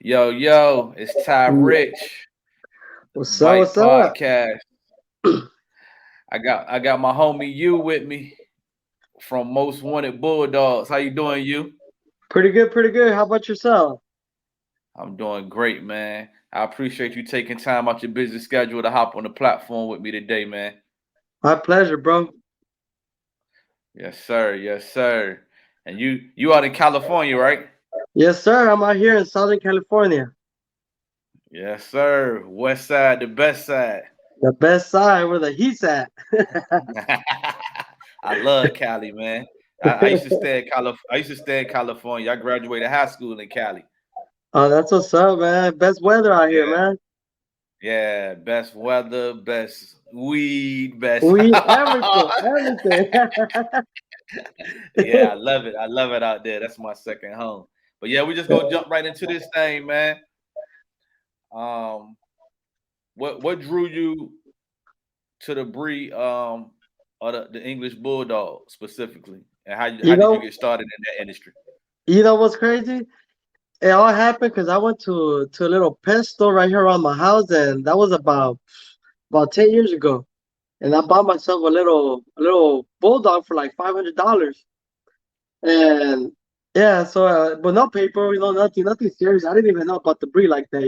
Yo, yo, it's Ty Rich, What's up? Bite What's up? Podcast. I got my homie you with me from Most Wanted Bulldogs. How you doing, you? Pretty good, pretty good. How about yourself? I'm doing great, man. I appreciate you taking time out your busy schedule to hop on the platform with me today, man. My pleasure, bro. Yes, sir. Yes, sir. And you out in California, right? Yes, sir. I'm out here in Southern California. Yes, sir. West side, the best side. The best side where the heat's at. I love Cali, man. I used to stay in I used to stay in California. I graduated high school in Cali. Oh, that's what's up, man. Best weather out here, Yeah, man. yeah. Best weather, best weed, best. We everything, everything. Yeah, I love it. I love it out there. That's my second home. But yeah, we just gonna jump right into this thing, man. Um, what drew you to the breed or the English Bulldog specifically, and you how did you know, get started in that industry? you know what's crazy? It all happened because I went to a little pet store right here around my house, and that was about 10 years ago. And I bought myself a little bulldog for like $500. And yeah, so but no paper, nothing serious. I didn't even know about the breed like that.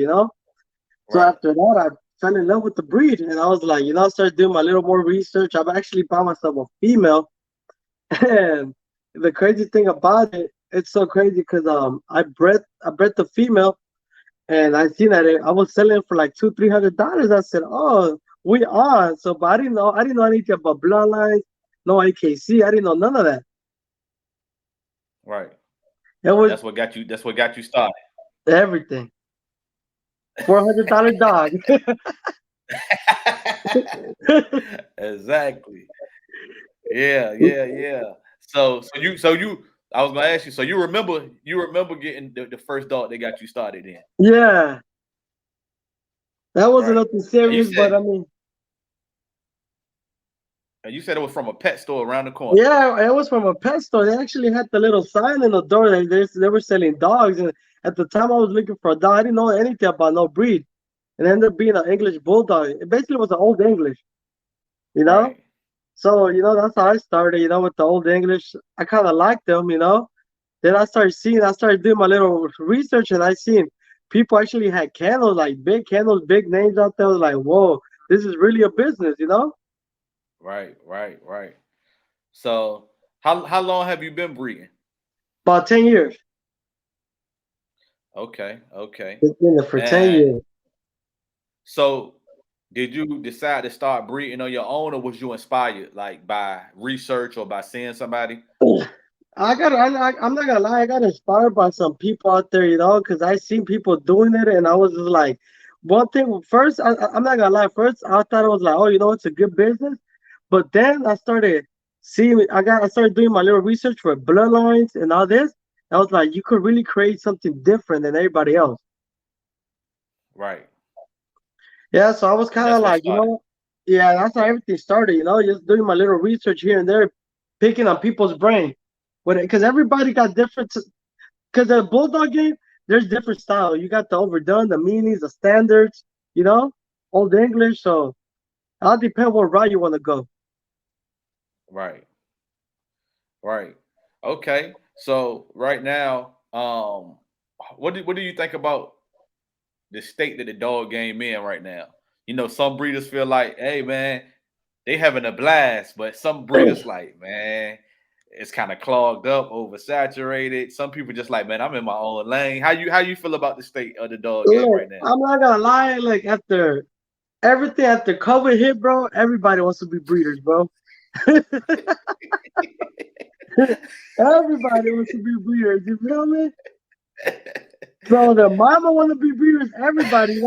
So Right. after that, I fell in love with the breed, and I was like, I started doing my little more research. I've actually bought myself a female, and the crazy thing about it, it's so crazy because I bred the female, and I seen that I was selling it for like $200-300. I said, oh, we on. So, but I didn't know anything about bloodlines, no AKC. I didn't know none of that. Right. It was That's what got you. That's what got you started. everything. $400 dog. Exactly. Yeah, yeah, yeah. So you. I was gonna ask you. So you remember getting the first dog that got you started in, Yeah, that wasn't right? nothing And you serious, said but I mean, and you said it was from a pet store around the corner. yeah, it was from a pet store. They actually had the little sign in the door that they were selling dogs. And at the time, I was looking for a dog. I didn't know anything about no breed. It ended up being an English bulldog. It basically was an old English, you know. Right. So that's how I started. With the old English, I kind of liked them. Then I started doing my little research, and I seen people actually had kennels, like big kennels, big names out there. I was like, whoa, this is really a business. Right. Right. Right. So how long have you been breeding? About 10 years. Okay. Okay. It's been there for 10 And years. so did you decide to start breeding on your own, or was you inspired like by research or by seeing somebody? I'm not gonna lie, I got inspired by some people out there, because I seen people doing it, and I was just like, one thing. First, I'm not gonna lie. First, I thought it was like, oh, it's a good business, but then I started seeing, I started doing my little research for bloodlines and all this. I was like, you could really create something different than everybody else. Right. Yeah, so I was And kind of that's what like, started. yeah, that's how everything started, just doing my little research here and there, picking on people's brain. Because everybody got different. Because the bulldog game, there's different style. You got the overdone, the minis, the standards, you know, old English. So it all depend what route you want to go. Right. Right. Okay. So right now, what do you think about the state that the dog game in right now? Some breeders feel like, hey man, they having a blast, but some breeders like, man, it's kind of clogged up, oversaturated. Some people just like, man, I'm in my own lane. How you feel about the state of the dog game Look, right now? I'm not gonna lie. Like after everything after COVID hit, bro, everybody wants to be breeders, bro. Everybody wants to be breeders. You feel me? So the mama want to be breeders. Everybody.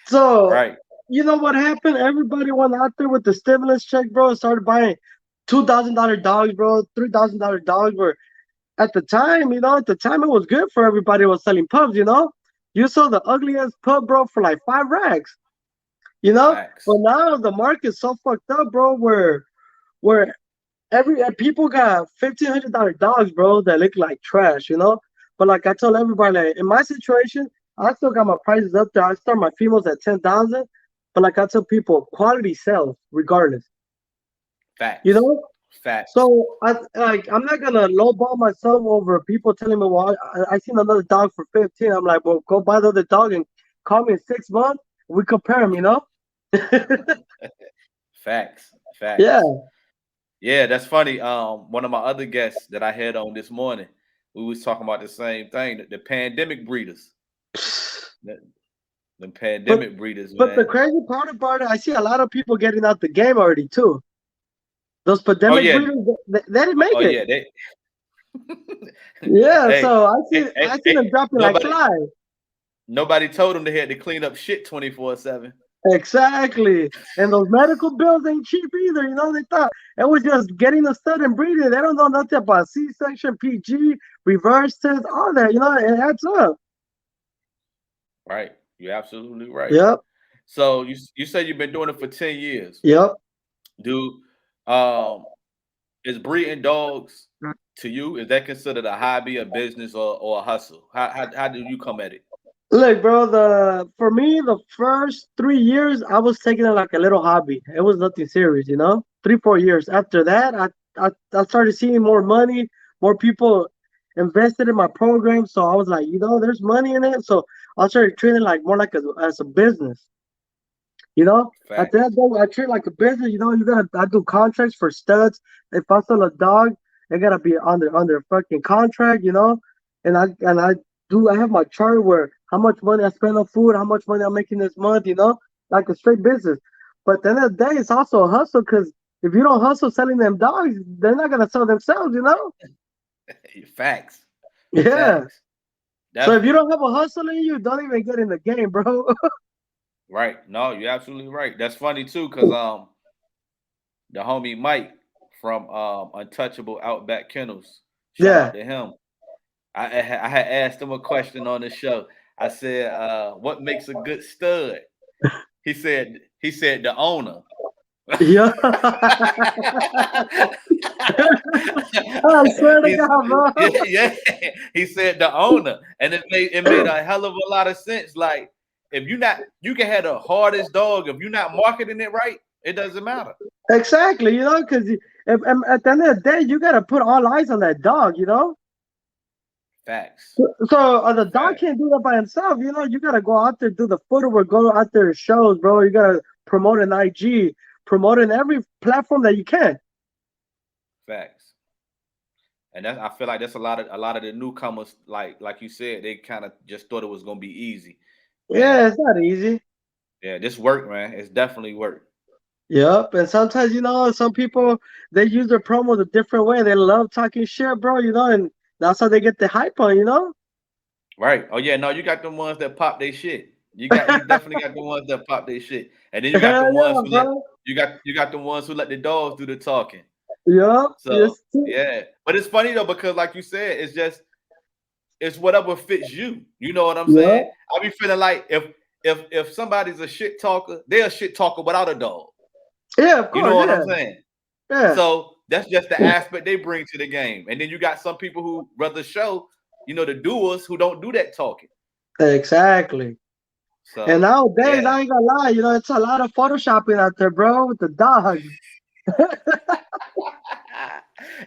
So, Right. you know what happened? Everybody went out there with the stimulus check, bro, and started buying $2,000 dogs, bro, $3,000 dogs. Were at the time it was good for everybody who was selling pups. You saw the ugliest pup, bro, for like 5 racks, you know. But Facts. now the market's so fucked up, bro, where every people got $1,500 dogs, bro, that look like trash. But like I told everybody, like, in my situation, I still got my prices up there. I start my females at 10,000, but like I tell people, quality sells regardless. You Facts. know. Facts. So I'm not gonna lowball myself over people telling me, well, I seen another dog for 15. I'm like, well, go buy the other dog and call me in 6 months. We compare them, you know. Facts. Yeah. Facts. Yeah, that's funny. One of my other guests that I had on this morning, we was talking about the same thing, the pandemic breeders. The, the But pandemic breeders, but the man. crazy part about it, I see a lot of people getting out the game already too. Those Oh pandemic yeah. breeders, they didn't make Oh it. yeah. They Yeah, hey, so hey, I see hey, them dropping like nobody flies. nobody told them they had to clean up shit 24/7. Exactly. And those medical bills ain't cheap either. You know, they thought it was just getting a stud and breeding. They don't know nothing about C-section, PG, reverse test, all that. You know, it adds up. Right. You're absolutely right. Yep. So you say you've been doing it for 10 years. Yep. Do um is breeding dogs to you, is that considered a hobby, a business, or a hustle? How do you come at it? Look, bro, for me, the first 3 years, I was taking it like a little hobby. It was nothing serious, you know? 3, 4 years. After that, I started seeing more money, more people invested in my program. So I was like, there's money in it. So I started treating it like more like as a business. You know, at the end of Facts. the day, I treat it like a business. I do contracts for studs. If I sell a dog, they gotta be under fucking contract. I have my chart where how much money I spend on food, how much money I'm making this month. Like a straight business. But at the end of the day, it's also a hustle because if you don't hustle selling them dogs, they're not gonna sell themselves. You know? Facts. Yeah. Facts. So if you Definitely. don't have a hustle in you, don't even get in the game, bro. Right. No, you're absolutely right. That's funny too, because the homie Mike from Untouchable Outback Kennels, shout Yeah. out to him. I had asked him a question on the show. I said, what makes a good stud? He said the owner. Yeah. I swear to He's God, bro. yeah, yeah. He said the owner, and it made a hell of a lot of sense. Like if you can have the hardest dog if you're not marketing it right, it doesn't matter. Exactly, because at the end of the day, you gotta put all eyes on that dog. Facts, So the dog facts, can't do that by himself. You gotta go out there, do the footwork, go out there to shows, bro. You gotta promote an IG, promote in every platform that you can. facts. And I feel like that's a lot of the newcomers, like you said, they kind of just thought it was gonna be easy. And Yeah, it's not easy. yeah, this work, man. It's definitely work. Yep, and sometimes some people they use their promos a different way. They love talking shit, bro. And that's how they get the hype on. Right. Oh yeah, no, you got the ones that pop their shit. You definitely got the ones that pop their shit. And then you got the Hell ones yeah, who let bro. you got the ones who let the dogs do the talking. Yep, So yes. yeah. But it's funny though, because like you said, it's whatever fits you. You know what I'm saying? Yep. I be feeling like if somebody's a shit talker, they're a shit talker without a dog. Yeah, of You know course. what Yeah, I'm saying? yeah. So that's just the aspect they bring to the game. And then you got some people who rather show, the doers who don't do that talking. Exactly. And So nowadays, yeah. I ain't gonna lie, it's a lot of photoshopping out there, bro, with the dogs.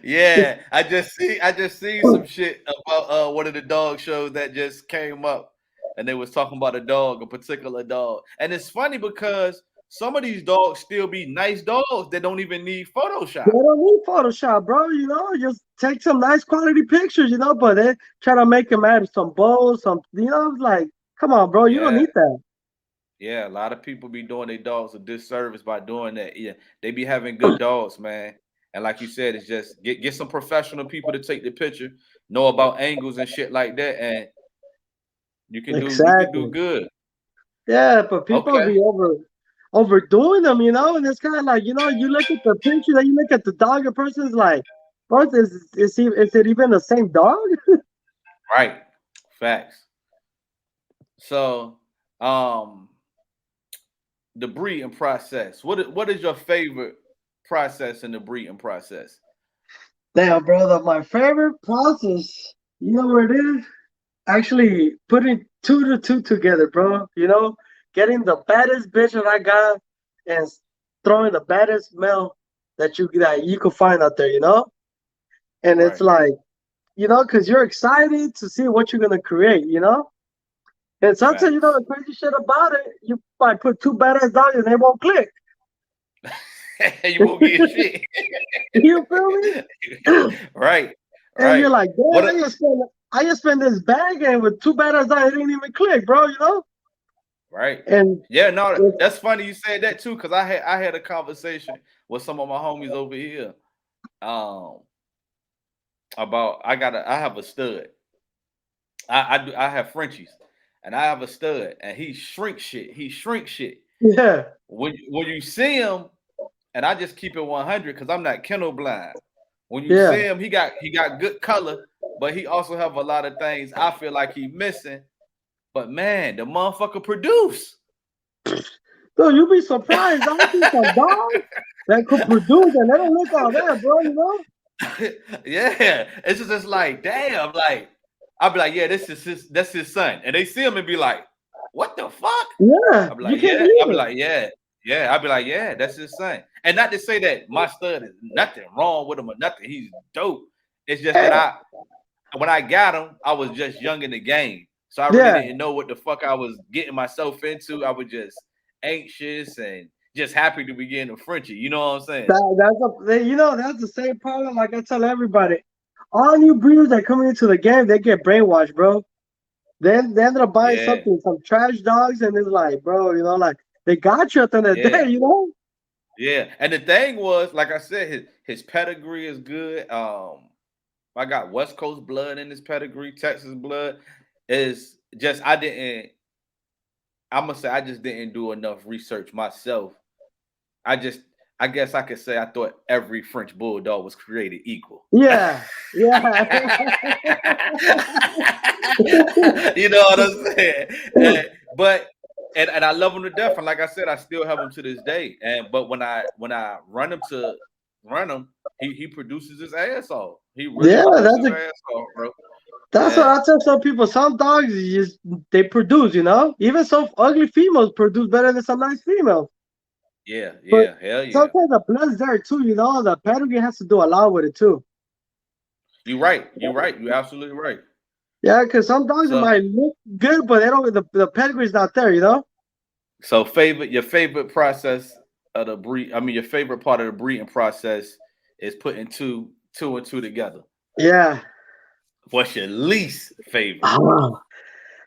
Yeah, I just see some shit about one of the dog shows that just came up, and they was talking about a particular dog. And it's funny because some of these dogs still be nice dogs that don't even need They Photoshop. don't need Photoshop, bro. Just take some nice quality pictures, but they try to make them add some bows, it's like, come on, bro, you don't Yeah, need that. yeah, a lot of people be doing their dogs a disservice by doing that. Yeah, they be having good dogs, man. And like you said, it's just get some professional people to take the picture, know about angles and shit like that, and you can do Exactly. good. Yeah, but people Okay. be overdoing them, and it's kind of like, you look at the picture, then you look at the dog, a person's like, bro, is it even the same dog? Right. Facts. So, um, the breeding process. What is your favorite process in the breeding process? Damn, brother, my favorite process, you know what it is? actually putting two to two together, bro. You know, getting the baddest bitch that I got and throwing the baddest male that you could find out there. You know, and it's Right. like, you know, because you're excited to see what you're gonna create. You know, and sometimes you know Facts. the crazy shit about it, you might put two badass dogs and they won't click. You won't get shit. You feel me? Right. And you're Right. like, What damn, a, I just spent this bag and with two badass dogs, it didn't even click, bro. You know, right. and Yeah, no, it's, that's funny you said that too, because I had a conversation with some of my homies over here. Um about I have a stud. I have Frenchies and I have a stud and he shrink shit. He shrink shit. yeah, When you see him, and I just keep it 100 because I'm not kennel blind. When you yeah. see him, he got good color, but he also have a lot of things I feel like he missing. But man, the motherfucker produce. So you'll be surprised. I see some dogs that could produce and they don't look all that, bro. You know? Yeah, it's just like damn, like I'll be like, yeah, this is that's his son, and they see him and be like, what the fuck? Yeah, I'll be you like, can't yeah. believe I'll be it. like, yeah, yeah. I'll be like, yeah, that's his son. And not to say that my stud is nothing wrong with him or nothing. He's dope. It's just that Eh, when I got him, I was just young in the game. So I really yeah, didn't know what the fuck I was getting myself into. I was just anxious and just happy to be getting a Frenchie. You know what I'm saying? you know that's the same problem. Like I tell everybody, all new breeders that come into the game, they get brainwashed, bro. Then they ended up buying Yeah, something, some trash dogs, and it's like, bro, you know, like they got you at the end of the yeah, day, you know? yeah. And the thing was, like I said, his pedigree is good. I got West Coast blood in his pedigree, Texas blood. Is just I didn't. I'm gonna say I just didn't do enough research myself. I just, I guess I could say I thought every French bulldog was created equal. Yeah, yeah. You know what I'm saying? But and I love him to death. And like I said, I still have him to this day. And but when I run him, he produces his ass off. He really Yeah, produces his ass off, bro. that's what Yeah, I tell some people. Some dogs just they produce, you know. Even some ugly females produce better than some nice females. yeah, But yeah, hell yeah. sometimes the blood's there too, you know. The pedigree has to do a lot with it too. You right. You right. You absolutely right. Yeah, because some dogs So might look good, but they don't. The pedigree's not there, you know. so your favorite process of the breed. I mean, your favorite part of the breeding process is putting two and two together. Yeah. What's your least favorite? Oh,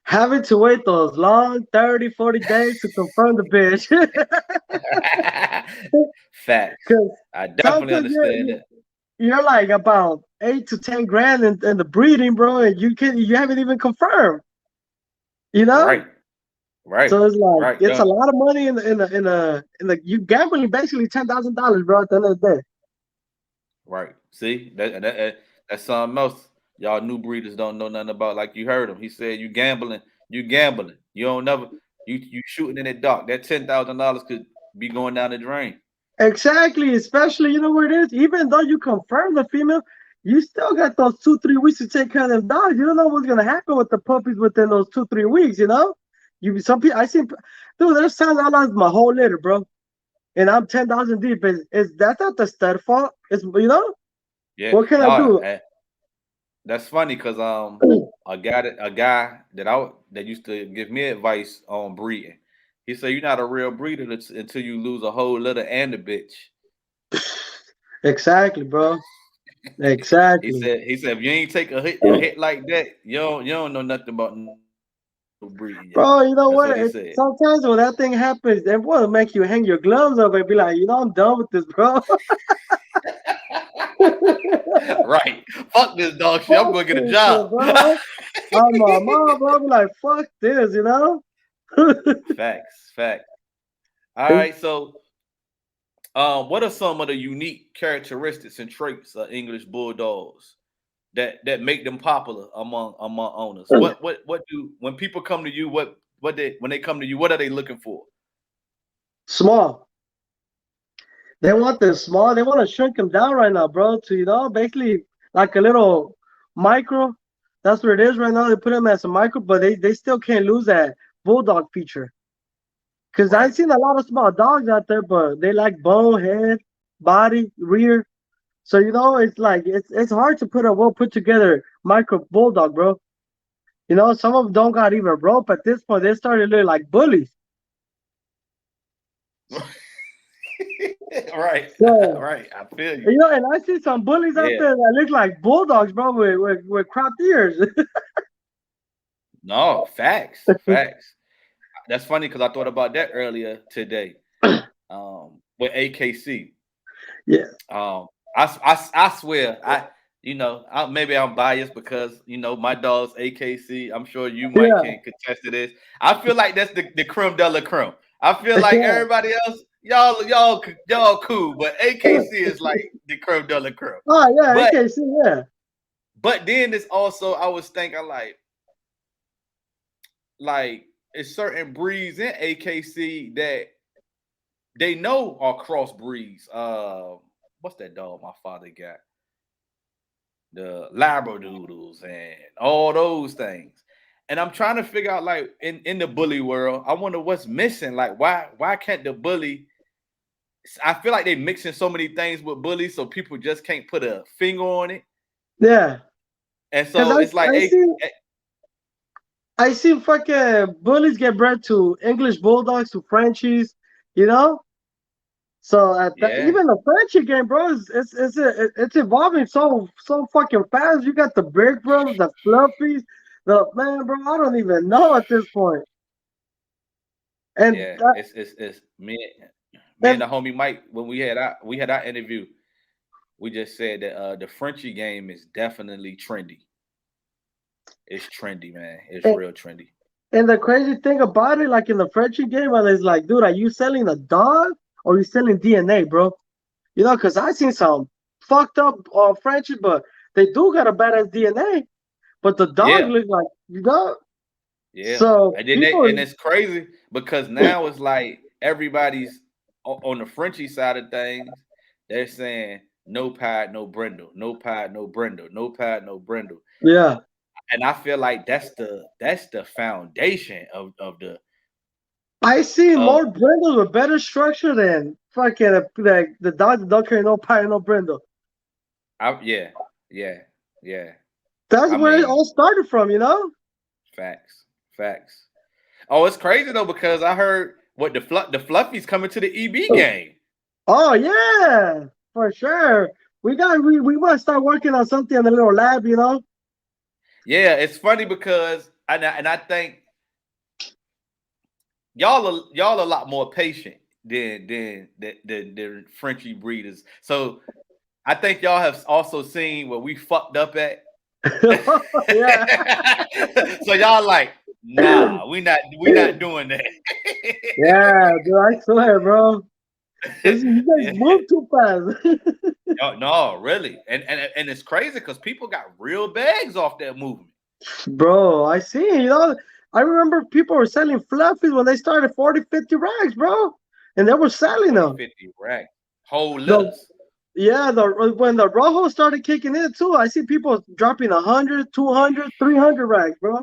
having to wait those long 30, 40 days to confirm the bitch. Facts. Because I definitely sometimes understand that. you're like about 8 to 10 grand in the breeding, bro, and you haven't even confirmed, you know. Right. Right. So it's like Right. it's No. a lot of money in the you gambling basically $10,000, bro. At the end of the day. Right. See that's something else. Y'all new breeders don't know nothing about. Like you heard him. He said you gambling. You gambling. You don't never. You shooting in the dark. That $10,000 could be going down the drain. Exactly, especially you know where it is. Even though you confirm the female, you still got those 2 3 weeks to take care of them dogs. You don't know what's gonna happen with the puppies within those 2 3 weeks. You know, you some people I see, dude. There's times I lost my whole litter, bro, and I'm 10,000 deep. Is that's not the stud fault? It's you know Yeah. what can I No. do? That's funny because a guy that used to give me advice on breeding. He said you're not a real breeder until you lose a whole litter and a bitch. Exactly, bro. he Exactly, said he said if you ain't take a hit like that, you don't know nothing about no breeding yet. bro. You know That's what? what he said. Sometimes when that thing happens, they want to make you hang your gloves up and be like, you know, I'm done with this, bro. Right. Fuck this dog shit. I'm Fuck gonna get a this job. shit, bro. I'm my mom, bro. I'm like, fuck this, you know? Facts. Facts. All right. So what are some of the unique characteristics and traits of English bulldogs that make them popular among owners? What do when people come to you? What they when they come to you? What are they looking for? Small. They want them small. They want to shrink them down right now, bro. To, you know, basically like a little micro. That's what it is right now. They put them as a micro, but they still can't lose that bulldog feature. Because I've Right. seen a lot of small dogs out there, but they like bone, head, body, rear. So it's like it's hard to put a well put together micro bulldog, bro. Some of them don't got even rope at this point. They started looking like bullies. Right. So Right. I feel you. and I see some bullies out Yeah. there that look like bulldogs, bro, with cropped ears. No, facts. Facts. That's funny because I thought about that earlier today. With AKC. Yeah, Um, I swear, maybe I'm biased because my dog's AKC. I'm sure you might yeah, can contest to this. I feel like that's the creme de la creme. I feel like yeah. everybody else, y'all cool, but AKC is like the creme de la creme. Oh yeah, But AKC, yeah, then this also, I was thinking like it's certain breeds in AKC that they know are cross breeds. What's that dog my father got? The Labradoodles and all those things. And I'm trying to figure out, like, in the bully world, I wonder what's missing. Like, why can't the bully? I feel like they mixing so many things with bullies, so people just can't put a finger on it. yeah. And Cause so it's like, I see I see fucking bullies get bred to English Bulldogs to Frenchies, you know. So yeah, even the Frenchie game, bro, it's evolving so fucking fast. You got the big bros, the fluffies, the man, bro. I don't even know at this point. And yeah. It's me and and the homie Mike when we had our interview. We just said that the Frenchie game is definitely trendy. It's trendy, man. It's and real trendy. and the crazy thing about it, like in the Frenchie game, well, it's like, dude, are you selling a dog or you selling DNA, bro? Because I seen some fucked up Frenchies, but they do got a badass DNA. But the dog Yeah, looks like, yeah. so And then and people, it's crazy because now it's like everybody's on the Frenchie side of things. They're saying no pad, no brindle, no pad, no brindle, no pad, no brindle. yeah. And I feel like that's the foundation I see of more brindles with better structure than fucking the dog that don't carry no pie, no brindle. yeah, yeah, yeah. That's I where it mean, all started from. facts, facts. Oh, it's crazy though because I heard what the Fluffies coming to the EB game. Oh yeah, for sure. We want to start working on something in the little lab. Yeah, it's funny because and I think y'all a lot more patient than the Frenchie breeders. So I think y'all have also seen what we fucked up at. Yeah. So y'all like, nah, we not doing that. Yeah, dude, I swear, bro. You guys Yeah. move too fast. No, really. And it's crazy because people got real bags off that movement. Bro, I see. I remember people were selling fluffies when they started 40, 50 rags, bro. And they were selling 40, them. 50 rack. Whole The litters. Yeah, when the rojo started kicking in too, I see people dropping 100, 200, 300 rags, bro.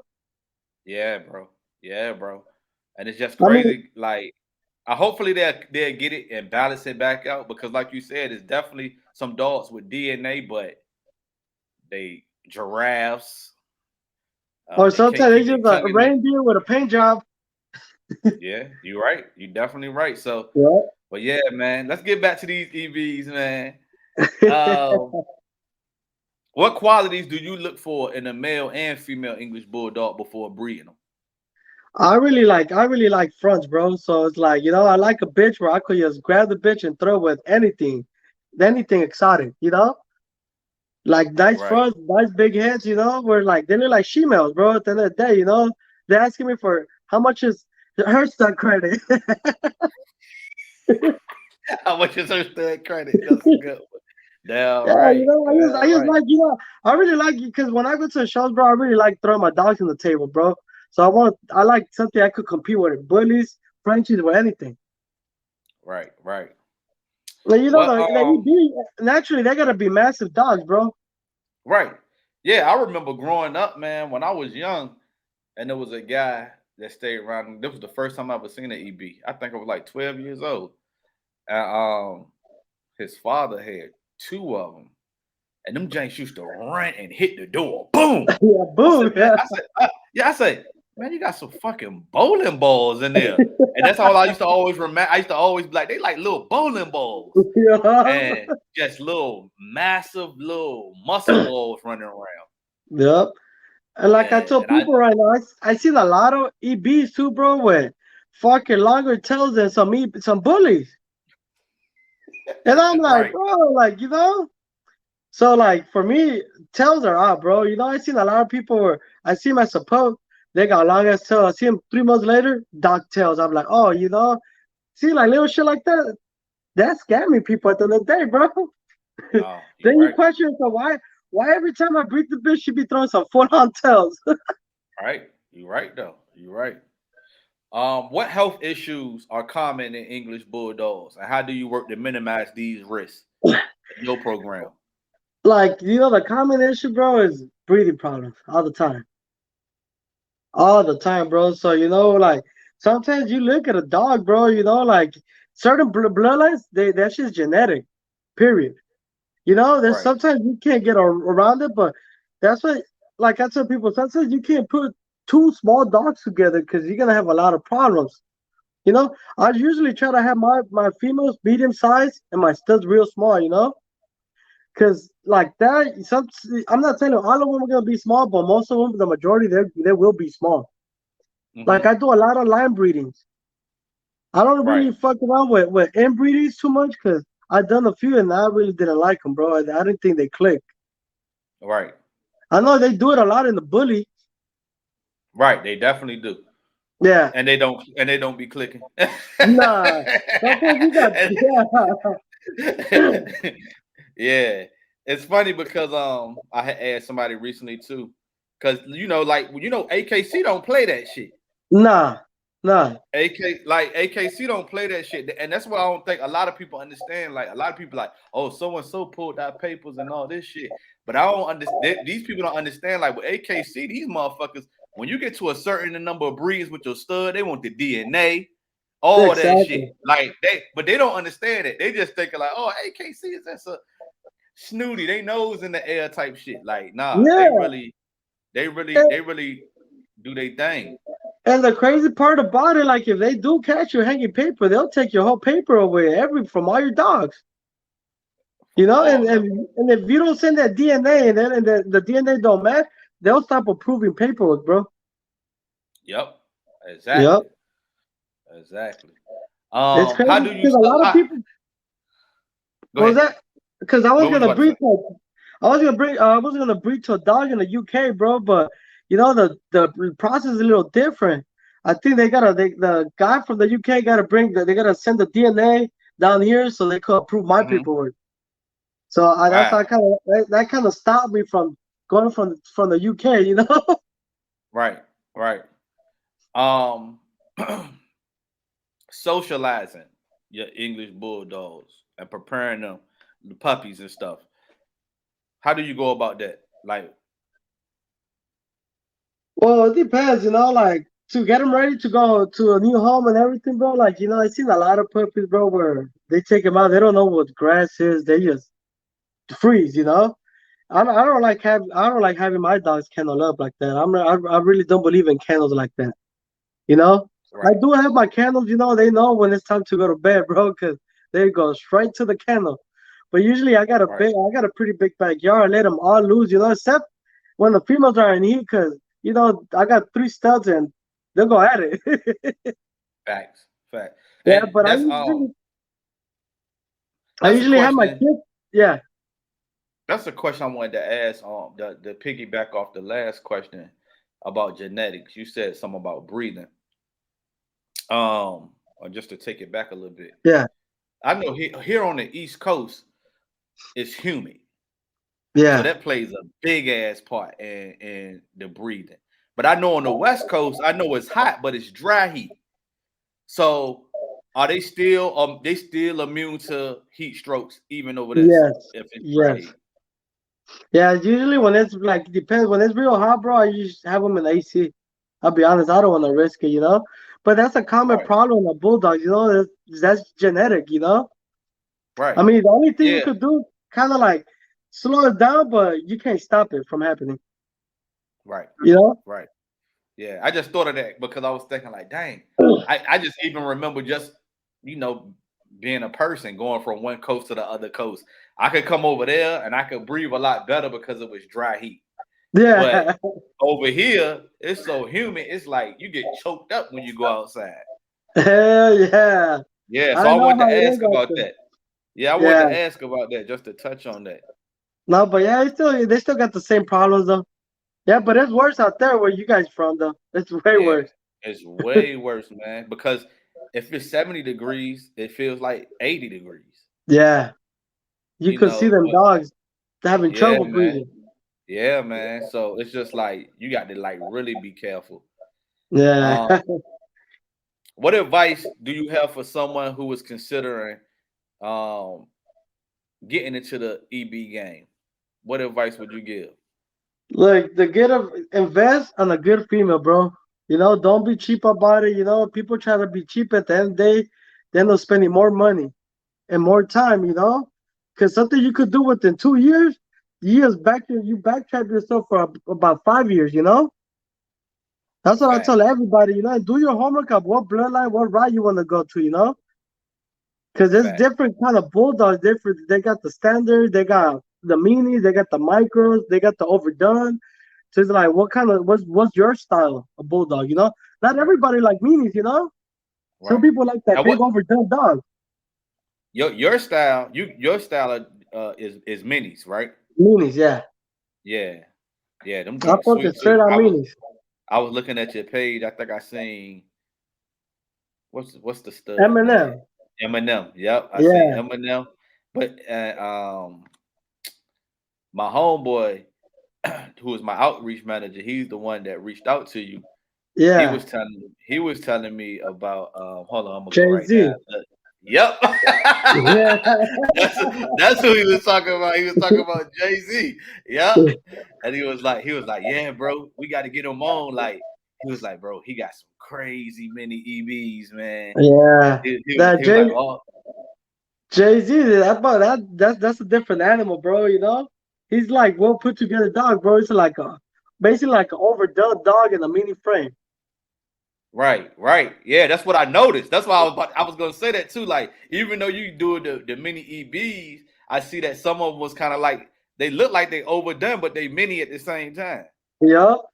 Yeah, bro. Yeah, bro. And it's just I mean, crazy. Like, hopefully they'll get it and balance it back out because, like you said, it's definitely some dogs with DNA, but they giraffes. or They can't sometimes keep it's their just tongue a in the. reindeer with a paint job. Yeah, you're right. You're definitely right. So, Yeah. but yeah, man, let's get back to these EVs, man. Um, what qualities do you look for in a male and female English bulldog before breeding them? I really like fronts, bro. So it's like, I like a bitch where I could just grab the bitch and throw with anything exotic. Like nice Right. fronts, nice big heads, where like they look like she-males, bro. At the end of the day, they're asking me for how much is her stud credit. How much is her stud credit? That's a good one. Damn Yeah, right. I just Right. like, I really like it because when I go to the shows, bro, I really like throwing my dogs on the table, bro. So I like something I could compete with, bullies, Frenchies, or anything. Right. Right. Like, Well, the EB, naturally, they gotta be massive dogs, bro. right. Yeah, I remember growing up, man, when I was young, and there was a guy that stayed around. This was the first time I ever seen an EB. I think I was like 12 years old. And his father had two of them, and them janks used to run and hit the door. Boom! Yeah, I said, boom. man, Yeah. yeah, I said, man, you got some fucking bowling balls in there. And that's all I used to always remember. I used to always be like, they like little bowling balls. Yeah. And just little massive little muscle balls running around. Yep. And like I told And I people right now, I seen a lot of EBs too, bro, with fucking longer tails than some bullies. And I'm like, right, bro, like, so like for me, tails are out, bro. I seen a lot of people where I see them as a pup, they got long ass tail. I see them 3 months later, dog tails. I'm like, oh, see like little shit like that. That's scamming people at the end of the day, bro. no, you're Then you right. question yourself, why every time I breed the bitch, she be throwing some full on tails? Right. You're right though. You're right. What health issues are common in English bulldogs, and how do you work to minimize these risks in your program? Like, the common issue, bro, is breathing problems all the time. All the time, bro. So, like sometimes you look at a dog, bro, like certain bloodlines, that shit's genetic. Period. There's Right. sometimes you can't get around it, but that's what, like I tell people, sometimes you can't put two small dogs together because you're gonna have a lot of problems. I usually try to have my females medium size and my studs real small. Because like that, I'm not saying all of them are gonna be small, but most of them, the majority, they will be small. Like Mm-hmm. I do a lot of line breedings. I don't Right. really fuck around with inbreedings too much because I've done a few and I really didn't like them, bro. I didn't think they click. Right. I know they do it a lot in the bully. Right. They definitely do. Yeah. And they don't be clicking. Nah. Sometimes you got Yeah. It's funny because I had asked somebody recently too. Cause AKC don't play that shit. nah. Nah. AKC don't play that shit. And that's what I don't think a lot of people understand. Like a lot of people like, oh, so and so pulled out papers and all this shit. But I don't understand. These people don't understand. Like with AKC, these motherfuckers, when you get to a certain number of breeds with your stud, they want the DNA, all that shit. Exactly. But they don't understand it. They just thinking like, oh, AKC is that's a snooty, they nose in the air type shit. Like, nah, they Yeah. really, they really, And, they really do their thing. and the crazy part about it, like if they do catch you hanging paper, they'll take your whole paper away, from all your dogs. From And, all of them. and if you don't send that DNA and the DNA don't match, they'll stop approving paperwork, bro. Yep. Yep. Exactly. Exactly. It's How crazy do you because a lot of people. go What was ahead? that? Because I was What was you gonna about to breed say? to, I was gonna breed, I was gonna breed to a dog in the UK, bro. But the process is a little different. I think the guy from the UK gotta they gotta send the DNA down here so they could approve my Hmm. paperwork. So that's Wow. that kind of stopped me from going from the UK. Right. Right. Um Socializing your English bulldogs and preparing them, the puppies and stuff. How do you go about that? Like, Well, it depends, like to get them ready to go to a new home and everything, bro. Like I seen a lot of puppies, bro, where they take them out, they don't know what grass is, they just freeze. I don't like having my dogs kennel up like that. I really don't believe in kennels like that. You know, I right, do have my kennels. They know when it's time to go to bed, bro, because they go straight to the kennel. But usually right, I got a pretty big backyard. I let them all loose, except when the females are in heat, because I got three studs and they'll go at it. facts, fact. Yeah, And but I that's a usually have my question. kids. Yeah, That's a question I wanted to ask. The piggyback off the last question about genetics. You said something about breathing. Or just to take it back a little bit. yeah, I know here on the East Coast it's humid, so yeah, that plays a big ass part in the breathing. But I know on the West Coast, I know it's hot, but it's dry heat. So are they still immune to heat strokes even over this yes, if it's dry yes. heat? Yeah, usually when it's like depends when it's real hot, bro. I just have them in AC. I'll be honest, I don't want to risk it, you know. But that's a common Right, problem with bulldogs, you know. That's genetic, you know. I right, mean, the only thing you yeah, could do, kind of like slow it down, but you can't stop it from happening, right, you know. right. Yeah, I just thought of that because I was thinking like, dang, I just even remember just you know being a person going from one coast to the other coast. I could come over there and I could breathe a lot better because it was dry heat. But Yeah, over here, it's so humid. It's like you get choked up when you go outside. hell yeah. Yeah, so I I know wanted how to it is ask out about there. that. Yeah, I wanted Yeah, to ask about that just to touch on that. no, but yeah, they still got the same problems though. Yeah, but it's worse out there where you guys from though. It's way Yeah, worse. it's way worse, man. Because if it's 70 degrees, it feels like 80 degrees. Yeah, you You could see know, them but dogs having yeah, trouble man. breathing. Yeah, man. So it's just like you got to like really be careful. Yeah. Um, what advice do you have for someone who is considering um getting into the EB game? What advice would you give? Look, invest on a good female, bro. You know, don't be cheap about it. You know, people try to be cheap at the end of the day, then they're spending more money and more time, you know? Because something you could do within 2 years, you backtrack yourself for about 5 years, you know? That's what I tell Facts. everybody, you know, do your homework of what bloodline, what route you want to go to, you know? Because there's Facts. different kind of bulldogs. Different. They got the standard. They got the minis. They got the micros. They got the overdone. So it's like, what's your style of bulldog? You know, not Right. everybody like minis. You know, some Right. people like that Now big what overdone dog. your style, your style is minis, right? Minis, yeah. Yeah. Yeah, them I joints focus sweet straight too. on minis. I was looking at your page. I think I seen what's the stud name? Eminem, Eminem. Yep, I seen yeah, Eminem. But my homeboy, who is my outreach manager, he's the one that reached out to you. yeah. He was telling me about hold on, I'm gonna go Jay right now. Z, Yep. yeah, that's that's who he was talking about. He was talking about Jay-Z. Yep. And he was like, yeah, bro, we got to get him on. Like, he was like, bro, he got some crazy mini EBs, man. yeah. That He was like, Jay oh, Jay Z, that's a different animal, bro. You know, he's like well put together dog, bro. It's like a basically like an overdone dog in a mini frame. right, right. Yeah, that's what I noticed. That's why I was gonna say that too. Like, even though you do the mini EBs, I see that some of them was kind of like they look like they overdone, but they mini at the same time. Yup.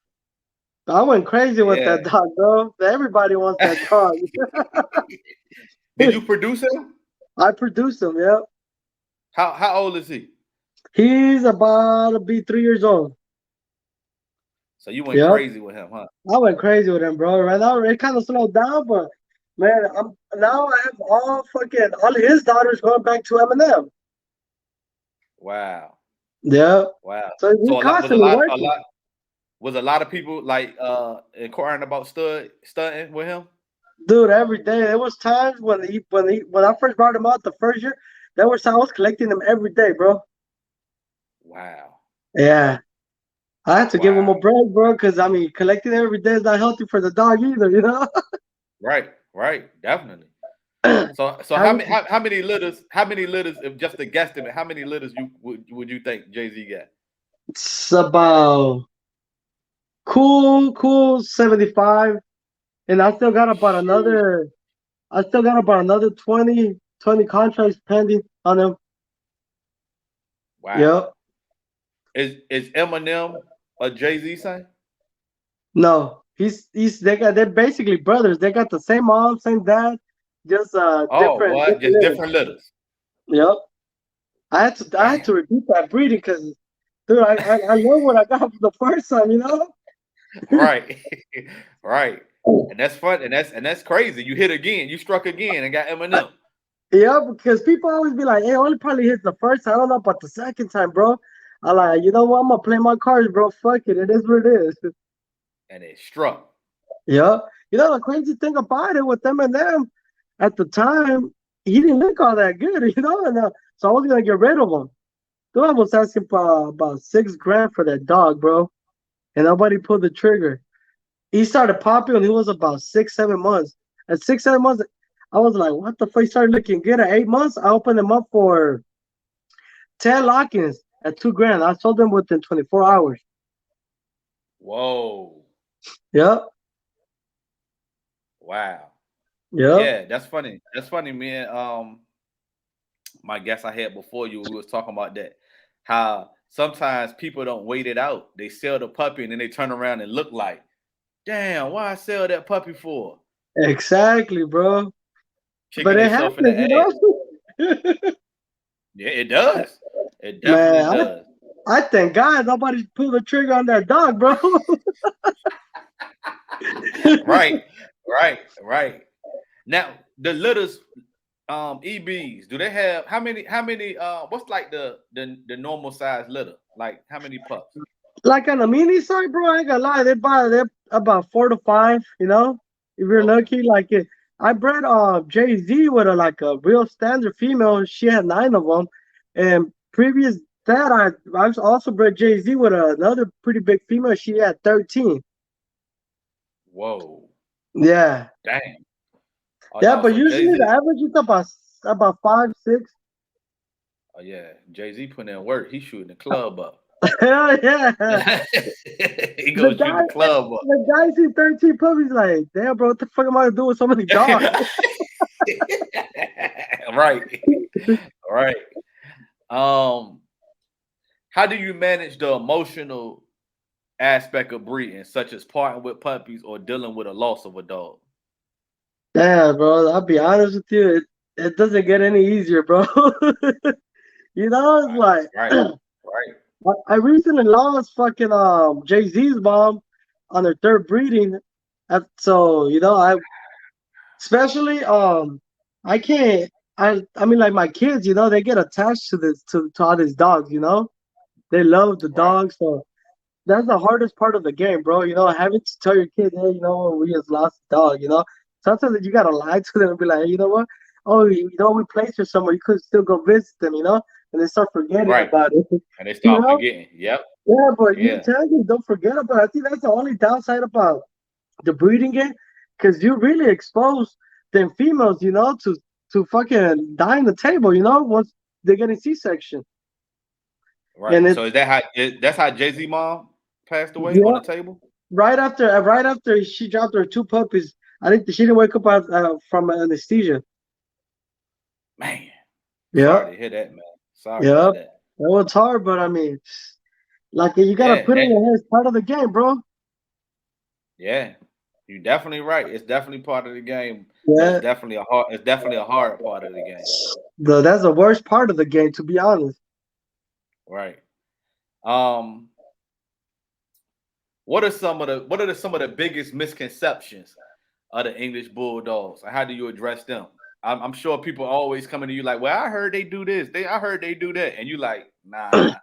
I went crazy with Yeah. that dog, bro. Everybody wants that dog. Did you produce him? I produced him. Yep. How old is he? He's about to be 3 years old. So you went Yep. crazy with him, huh? I went crazy with him, bro. Right now it kind of slowed down, but man, I'm now I have all of his daughters going back to Eminem. Wow. Yep. Wow. So we So constantly working. a lot of people like inquiring about stunting with him? Dude, every day. There was times when I first brought him out the first year, there was times I was collecting them every day, bro. Wow. Yeah. I had to give him Wow. a break, bro, because I mean collecting every day is not healthy for the dog either, you know? Right, right, definitely. So How you how many litters if just a guesstimate, how many litters you would you think Jay-Z got? it's about cool 75. And I still got about another 20 contracts pending on him. Wow. Yep. Is Eminem a Jay-Z son? No. They're basically brothers. They got the same mom, same dad, just Oh, what? different Just litters. different litters. Yep. I had to Damn. repeat that breeding because dude, I love what I got from the first time, you know? Right. Right. And that's fun. And that's crazy. You hit again. You struck again and got Eminem. Yeah, because people always be like, hey, only probably hits the first time. I don't know about the second time, bro. I like, you know what? I'm gonna play my cards, bro. Fuck it. It is what it is. And it struck. Yeah. You know the crazy thing about it with them and them, at the time, he didn't look all that good, you know, and so I was gonna get rid of him. I was asking for about 6 grand for that dog, bro, and nobody pulled the trigger. He started popping when he was about 6, 7 months. At 6, 7 months, I was like, what the fuck? He started looking good. At 8 months, I opened him up for 10 lock-ins at 2 grand. I sold them within 24 hours. Whoa. Yep. Wow. Yep. Yeah, that's funny. That's funny, man. My guest I had before you, we was talking about that. How sometimes people don't wait it out. They sell the puppy and then they turn around and look like, damn, why I sell that puppy for? Exactly, bro. Kicking But it themselves in the happens, you ass. know? Yeah, it does. It definitely Man, does. I thank God nobody pulled the trigger on that dog, bro. Right, right. Now the litters, EBs, do they have how many what's like the normal size litter? Like how many pups? Like on the mini side, bro, I ain't gonna lie, they're about 4 to 5, you know? If you're Okay. lucky, like it. I bred Jay-Z with a like a real standard female. She had 9 of them. And previous that I also bred Jay-Z with another pretty big female. She had 13. Whoa. Yeah. Damn. Oh Yeah, no, but so usually the Jay-Z. average is about 5, 6. Oh yeah. Jay-Z putting in work. He's shooting the club up. Hell yeah. He The goes shoot guy the club the guy see 13 puppies like, damn bro, what the fuck am I gonna do with so many dogs? up. Right. Right. Um, how do you manage the emotional aspect of breeding, such as parting with puppies or dealing with a loss of a dog? Damn, bro, I'll be honest with you, it doesn't get any easier, bro. You know, it's Right, right, like right, I recently lost fucking Jay-Z's mom on her third breeding. So, you know, I especially I can't I mean like my kids, you know, they get attached to this to all these dogs, you know. They love the right, dogs, so that's the hardest part of the game, bro. You know, having to tell your kid, hey, you know, we just lost a dog. You know, sometimes you gotta lie to them and be like, hey, you know what? Oh, you know, we placed her somewhere. You could still go visit them. You know, and they start forgetting right. about it. And they You start know, forgetting. Yep. yeah, but you Yeah. tell them don't forget about it. I think that's the only downside about the breeding game, because you really expose them females, you know, to fucking die on the table. You know, once they get a C-section, and Right. it So is that that's how Jay-Z mom passed away on yeah, the table? right after she dropped her 2 puppies, I think she didn't wake up from anesthesia. Man. Yeah, Sorry to hear that, man. Sorry to yeah. hear It that. was hard, but I mean, like you gotta Yeah, put it that in your head. It's part of the game, bro. yeah. You're definitely right. It's definitely part of the game, but Yeah, it's definitely a hard part of the game. that's the worst part of the game, to be honest. Right. Um, what are some of the biggest misconceptions of the English Bulldogs, and how do you address them? I'm sure people are always coming to you like, "Well, I heard they do this. I heard they do that," and you like, "Nah."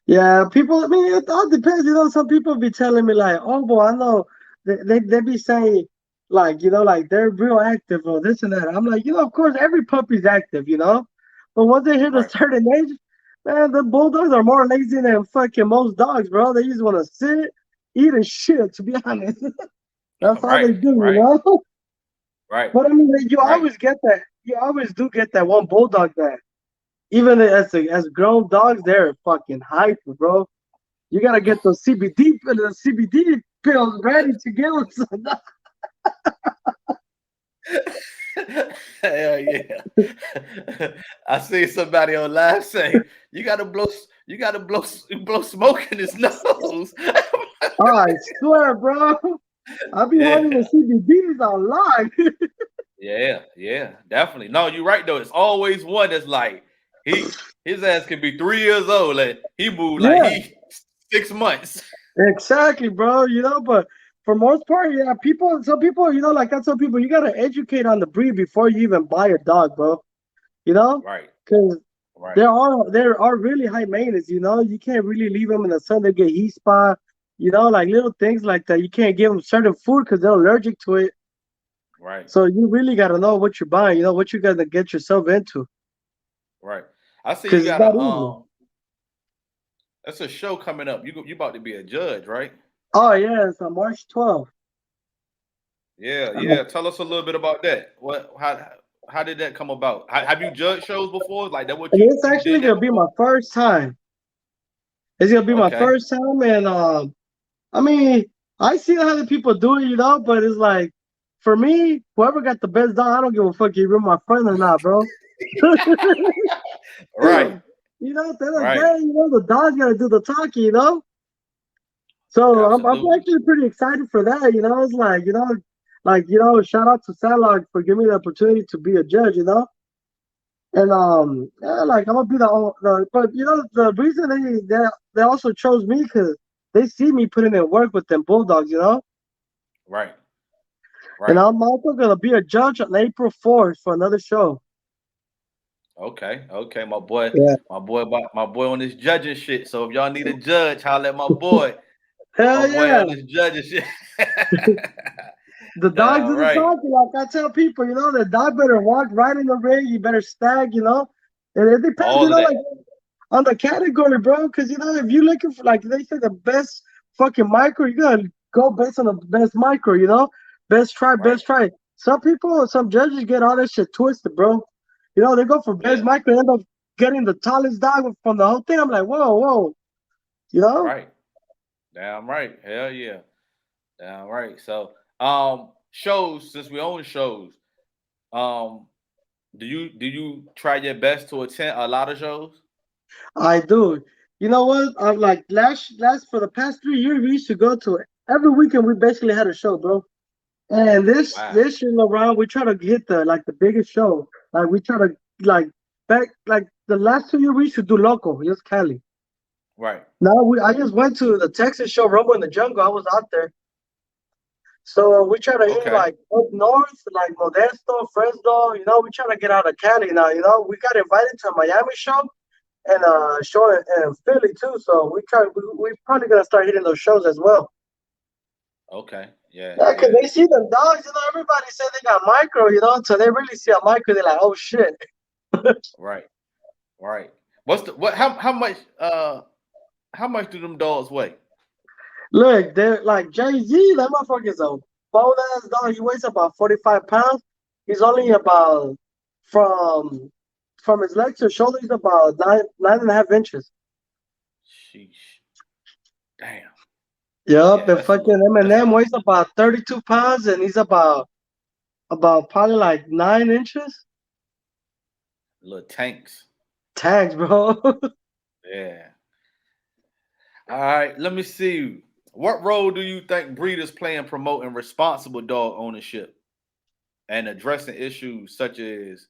Yeah, people. I mean, it all depends. You know, some people be telling me like, "Oh, boy, I know." They be saying like, you know, like they're real active or this and that. I'm like, you know, of course, every puppy's active, you know, but once they hit a Right. certain age, man, the bulldogs are more lazy than fucking most dogs, bro. They just want to sit, eat, and shit. To be honest, that's all Right. they do, you Right. know. Right. But I mean, like, you Right. always get that. You always do get that one bulldog that even as grown dogs, they're fucking hyper, bro. You gotta get the CBD pills ready to give them. Hell yeah. I see somebody on live say, you gotta blow smoke in his nose." Oh, I swear, bro. I be having the Yeah. CBDs on live. Yeah, yeah, definitely. No, you're right though. It's always one that's like his ass can be 3 years old and he moved like Yeah, he 6 months. exactly, bro. You know, but for most part, yeah, some people, you know, like I tell people, you gotta educate on the breed before you even buy a dog, bro. You know, Right, because right, there are really high maintenance. You know, you can't really leave them in the sun; they get heat spot. You know, like little things like that. You can't give them certain food because they're allergic to it. right, So you really gotta know what you're buying. You know what you're gonna get yourself into, right. I see you because it's got a not easy. That's a show coming up. You about to be a judge, right? Oh yeah, it's on March 12th. Yeah, yeah. Tell us a little bit about that. What? How did that come about? Have you judged shows before? Like that? What And it's you actually did that gonna be before? my first time. It's gonna be my Okay. first time, and I mean, I see how the people do it, but it's like, for me, whoever got the best dog, I don't give a fuck if you're my friend or not, bro. Right. At the end of the Right. day, the dog's gotta do the talking, So I'm Absolutely. actually pretty excited for that. It's shout out to Salog for giving me the opportunity to be a judge. And yeah, like I'm gonna be but the reason they also chose me because they see me putting in work with them Bulldogs. Right. And Right. I'm also gonna be a judge on April 4th for another show. Okay. Okay. My boy on this judging shit. So if y'all need a judge, holla at my boy. My Hell boy yeah. on this judging shit. The dogs Damn do the right. talking. Like I tell people, the dog better walk right in the ring. You better stag. And it depends, All of that. like on the category, bro. Because if you're looking for, like they say, the best fucking micro, you gotta go based on the best micro. Best try, Right. best try. Some judges get all that shit twisted, bro. They go for best Yeah. micro, end up getting the tallest dog from the whole thing. I'm like, whoa, whoa, you know. Right. Damn right. Hell yeah. Damn right. So shows, since we own shows, um, do you try your best to attend a lot of shows? I do. You know what? I'm like last for the past 3 years, we used to go to it. Every weekend. We basically had a show, bro. And this Wow. this year around, we try to hit the biggest show. Like we try to like back like the last 2 years we used to do local, just Cali. Right. Now I just went to the Texas show, Rumble in the Jungle. I was out there. So we try to hit Okay. like up north, like Modesto, Fresno. We try to get out of Cali now. We got invited to a Miami show and show in Philly too. So we probably gonna start hitting those shows as well. Okay. Yeah. Yeah, cause Yeah. they see them dogs. Everybody said they got micro. So they really see a micro. They're like, oh shit. Right. Right. What's the what? How much do them dogs weigh? Look, they're like Jay-Z. That motherfucker is a bold ass dog. He weighs about 45 pounds. He's only about from from his leg to his shoulder. He's about nine and a half inches. Sheesh. Damn. Yup, Yeah, and that's a fucking little. That's Eminem weighs about 32 pounds, and he's about probably like 9 inches. little tanks. Tags, bro. Yeah. All right. Let me see. What role do you think breeders play in promoting responsible dog ownership and addressing issues such as,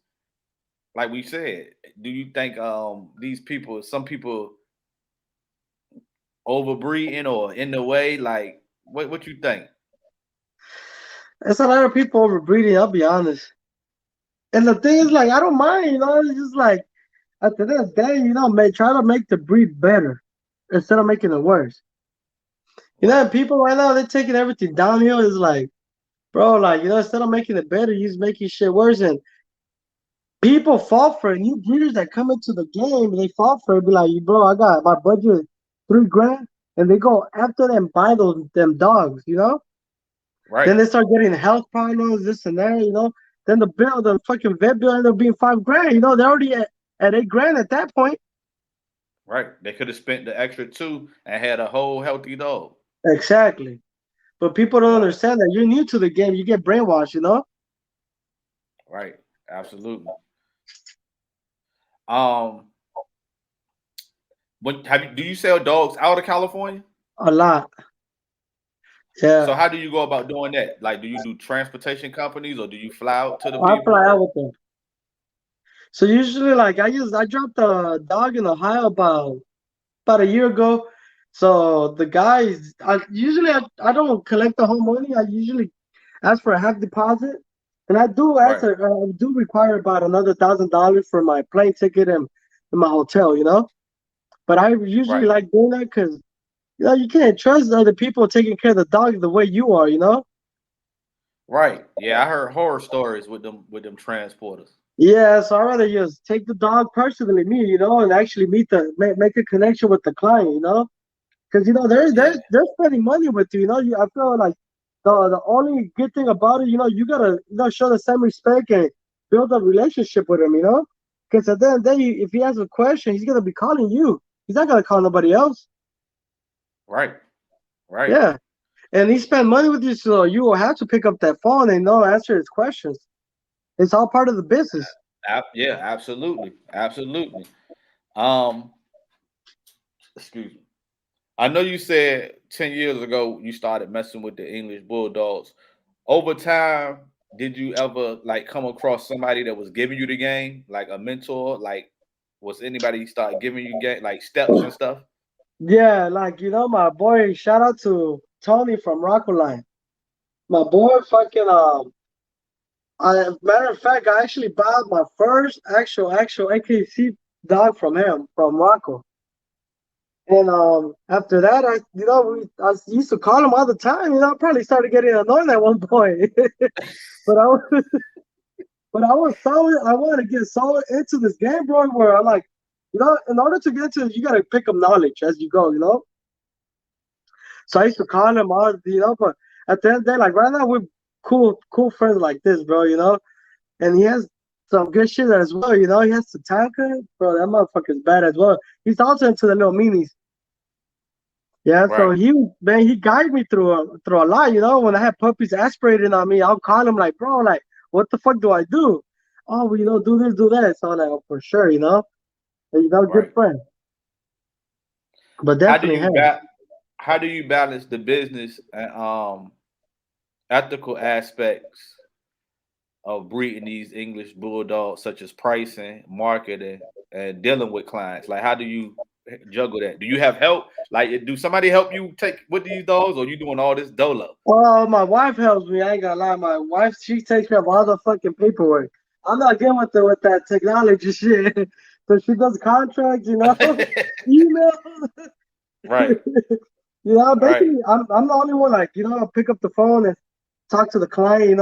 like we said, do you think some people overbreeding or in the way? Like, what you think? There's a lot of people overbreeding. I'll be honest. And the thing is, like, I don't mind. It's just like at the end of the day, try to make the breed better instead of making it worse. Right. People right now they're taking everything downhill. It's like, bro, like instead of making it better, you're just making shit worse. And people fall for it. New breeders that come into the game, they fall for it. Be like, bro, I got my budget 3 grand, and they go after them, buy those them dogs. Right. Then they start getting health problems, this and that. Then the fucking vet bill ended up being 5 grand. They're already at 8 grand at that point. Right. They could have spent the extra two and had a whole healthy dog. Exactly. But people don't Yeah. understand that you're new to the game. You get brainwashed. Right. Absolutely. Um, do you sell dogs out of California? A lot. Yeah. So how do you go about doing that? Like, do you do transportation companies or do you fly out to the I people fly out or with them. So usually, like I dropped a dog in Ohio about a year ago. So the guys, I don't collect the whole money. I usually ask for a half deposit, and right, I do require about another $1,000 for my plane ticket and my hotel. But I usually right, like doing that because you can't trust other people taking care of the dog the way you are. right? Yeah, I heard horror stories with them transporters. Yeah, so I'd rather just take the dog personally, me, and actually make a connection with the client, because Yeah, they're spending money with you, I feel like the only good thing about it, you gotta show the same respect and build a relationship with him, because at the end of the day, if he has a question, he's gonna be calling you. He's not gonna call nobody else. right, right. Yeah, and he spent money with you, so you will have to pick up that phone and answer his questions. It's all part of the business. Yeah, absolutely, absolutely. Um, excuse me. I know you said 10 years ago you started messing with the English Bulldogs. Over time, did you ever like come across somebody that was giving you the game, like a mentor? Like, was anybody start giving you game like steps and stuff? Yeah, like my boy. Shout out to Tony from Rockline. My boy, fucking matter of fact, I actually bought my first actual AKC dog from him from Rocco. And after that, I used to call him all the time. I probably started getting annoyed at one point. but I was I wanted to get so into this game, bro, where I like, in order to get into it, you gotta pick up knowledge as you go, So I used to call him all, but at the end of the day, like right now we're cool friends like this, bro, And he has some good shit as well, He has the tanker, bro. That motherfucker's bad as well. He's also into the little minis. Yeah, so Right, he guided me through a lot, When I had puppies aspirating on me, I'll call him like, bro, like, what the fuck do I do? Oh, well, do this, do that. So I'm like, oh, for sure, And, good right. friend. But How do definitely you have. ba- how do you balance the business and ethical aspects of breeding these English bulldogs, such as pricing, marketing, and dealing with clients? Like, how do you juggle that? Do you have help? Like, do somebody help you take with these dogs, or you doing all this dolo? Well, my wife helps me. I ain't gonna lie. My wife, she takes care of all the fucking paperwork. I'm not good with that technology shit. So she does contracts, email. Right, right, Basically, I'm the only one. Like, I'll pick up the phone and talk to the client.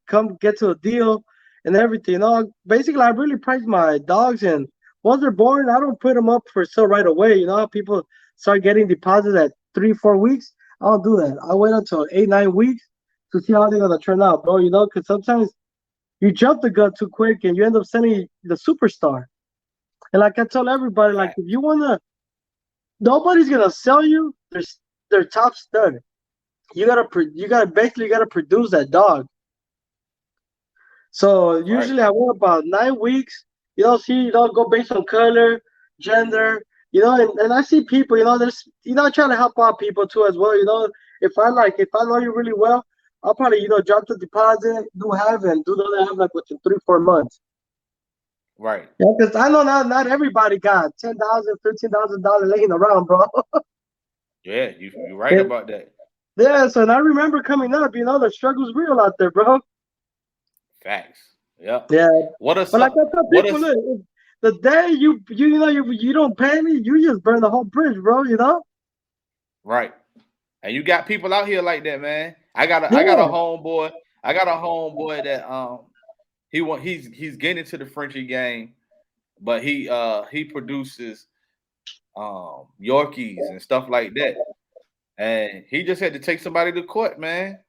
Come get to a deal and everything. Basically, I really price my dogs, and once they're born, I don't put them up for sale right away. People start getting deposits at 3 4 weeks. I don't do that. I wait until 8 9 weeks to see how they're gonna turn out, bro. Because sometimes you jump the gun too quick and you end up sending the superstar. And like I tell everybody, like right, if you wanna, nobody's gonna sell you their top stud. You gotta produce that dog. So right, usually I wait about 9 weeks. Go based on color, gender, and I see people, there's I try to help out people too as well. If I know you really well, I'll probably, drop the deposit, do half and do the other half like within 3 4 months. right. Yeah, because I know not everybody got $10,000 $15,000 laying around, bro. Yeah, you're right And, about that. yeah, so and I remember coming up, the struggle's real out there, bro. Facts. Yep. Yeah. What are But like some? I tell What people, is look, if the day you don't pay me, you just burn the whole bridge, bro. right? And you got people out here like that, man. I got a Yeah. homeboy. I got a homeboy that he's getting into the Frenchie game, but he produces Yorkies and stuff like that. And he just had to take somebody to court, man.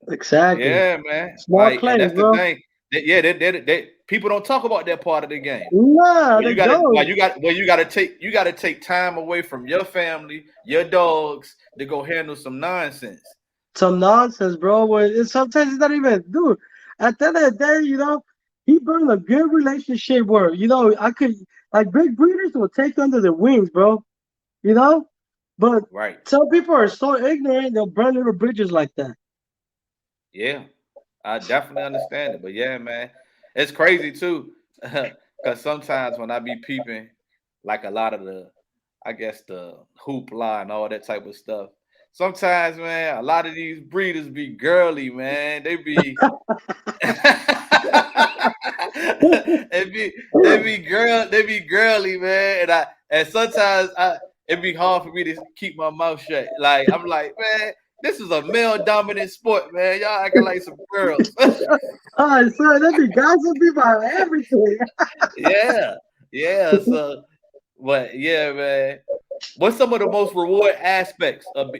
Exactly. Yeah, man. Small Like, and claims, that's the bro. thing. Yeah, people don't talk about that part of the game. Nah, Well, they don't. you gotta take time away from your family, your dogs to go handle some nonsense. Some nonsense, bro. Sometimes it's not even, dude. At the end of the day, he burned a good relationship where, I could, like, big breeders will take under their wings, bro. You know? But Right. some people are so ignorant, they'll burn little bridges like that. Yeah. I definitely understand it. But yeah, man. It's crazy too. Cause sometimes when I be peeping like a lot of the I guess the hoopla and all that type of stuff. Sometimes, man, a lot of these breeders be girly, man. They be they be girly, man. And sometimes it'd be hard for me to keep my mouth shut. Like I'm like, man, This is a male dominant sport, man. Y'all acting like some girls. Oh, sir, they be gossiping about everything. Yeah, yeah. So, but yeah, man. What's some of the most reward aspects of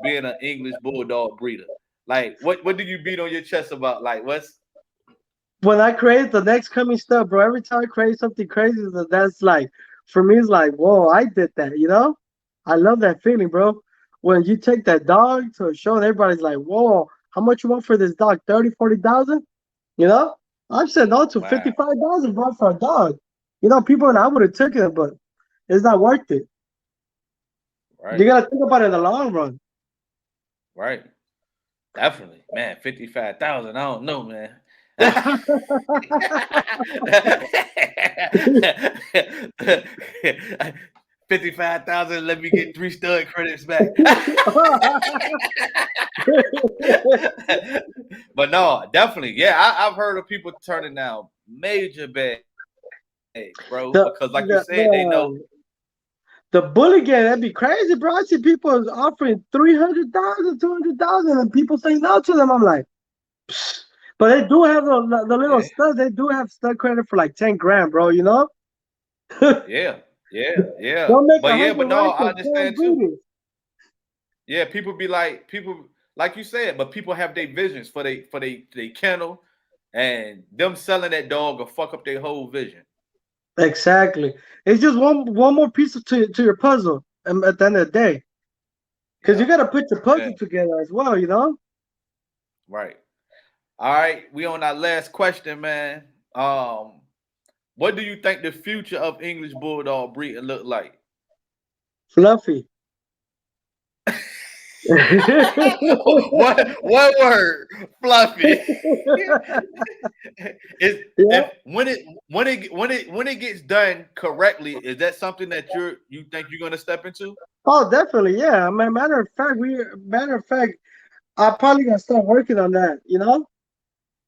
being an English Bulldog breeder? Like, what do you beat on your chest about? Like, what's When I create the next coming stuff, bro, every time I create something crazy, that's like, for me, it's like, whoa, I did that, you know? I love that feeling, bro. When you take that dog to a show and everybody's like, whoa, how much you want for this dog? 30, 40,000? You know? I've said no to wow, 55,000, bro, for a dog. You know, people, and I would have taken it, but it's not worth it. You right, gotta think about it in the long run. right, definitely, man. 55,000. I don't know, man. 55,000. Let me get 3 stud credits back. But no, definitely, yeah. I've heard of people turning down major bags, bro, the, because like you the, said, they know. the, the bully game, that'd be crazy, bro. I see people offering 300,000, 200,000, and people say no to them. I'm like, psh. But they do have the little Yeah, studs. They do have stud credit for like 10 grand, bro. You know, yeah, yeah, yeah. they'll make But a yeah, but hundred no, racks I of 10 understand too. breeders. Yeah, people like you said, but people have their visions for they kennel, and them selling that dog will fuck up their whole vision. Exactly. It's just one more piece to your puzzle at the end of the day, because you Yeah, got to put your yeah, puzzle together as well. You know. right. All right, we on our last question, man. What do you think the future of English Bulldog breeding look like? Fluffy. What word? Fluffy. Is Yeah. if when it gets done correctly, is that something that you think you're gonna step into? Oh, definitely. Yeah. I mean, matter of fact, I'm probably gonna start working on that. You know.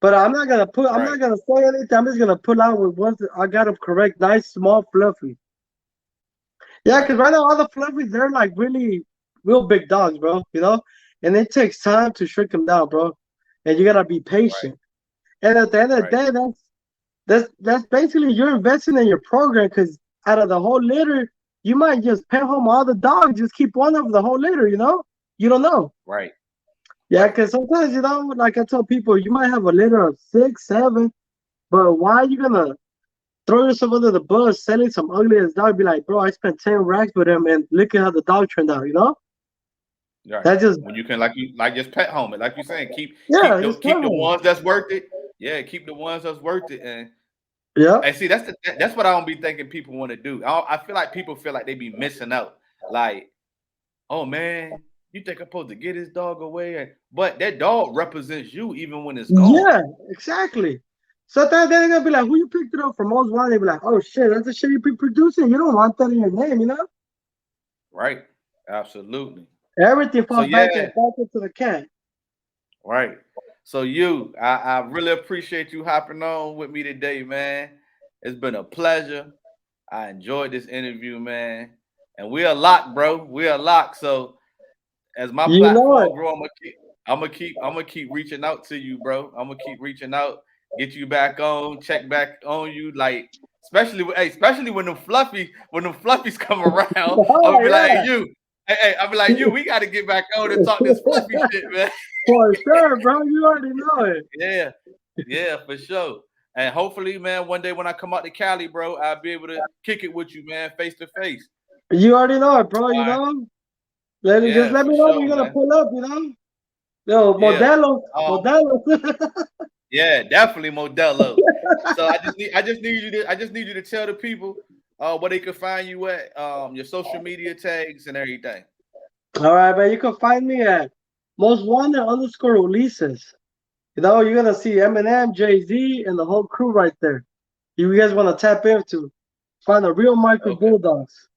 But I'm not gonna put. I'm Right, not gonna say anything. I'm just gonna pull out with what I got them correct. Nice, small, fluffy. Yeah, right, because right now all the fluffies, they're like really real big dogs, bro. You know, and it takes time to shrink them down, bro. And you gotta be right, patient. And at the end of the right, day, that's basically you're investing in your program. Because out of the whole litter, you might just pet home all the dogs, just keep one of the whole litter. You know, you don't know. right, Yeah, right, because sometimes, you know, like I tell people, you might have a litter of 6, 7, but why are you gonna throw yourself under the bus selling some ugly ass dog? Be like, bro, I spent 10 racks with him, and look at how the dog turned out. You know, right. that just When you can like just pet home it, like you saying, keep yeah, keep the just keep the come. ones that's worth it. Yeah, keep the ones that's worth it. Yeah, And see, that's what I don't be thinking people want to do. I feel like people feel like they be missing out. Like, oh man, you think I'm supposed to get this dog away? But that dog represents you even when it's gone. yeah, exactly. So then they're gonna be like, who you picked it up from? Most Wanted. They be like, oh shit, that's the shit you be producing. You don't want that in your name, you know. Right. Absolutely. Everything So falls yeah, back into the cat. right. So I really appreciate you hopping on with me today, man. It's been a pleasure. I enjoyed this interview, man. And we're locked, bro. We're locked. So as my You know platform it. grow, I'm gonna keep reaching out to you, bro. I'm gonna keep reaching out, get you back on, check back on you, like especially when them fluffies come around. I'm Oh gonna be like, hey, yeah, you, I'll be like, you, we gotta get back on and talk this fluffy shit, man. for sure, bro. You already know it. Yeah, yeah, for sure. And hopefully, man, one day when I come out to Cali, bro, I'll be able to kick it with you, man, face to face. You already know it, bro. You All right. know. Just Yeah, let for me know when sure, you're gonna man. pull up. You know. Yo, Yeah. Um, Modelo. Yeah, definitely Modelo. So I just need you to tell the people where they can find you at, your social media tags and everything. All right, man. You can find me at Most Wanted underscore releases. You know, you're gonna see Eminem, Jay-Z, and the whole crew right there. You guys want to tap into find the real micro Okay. bulldogs.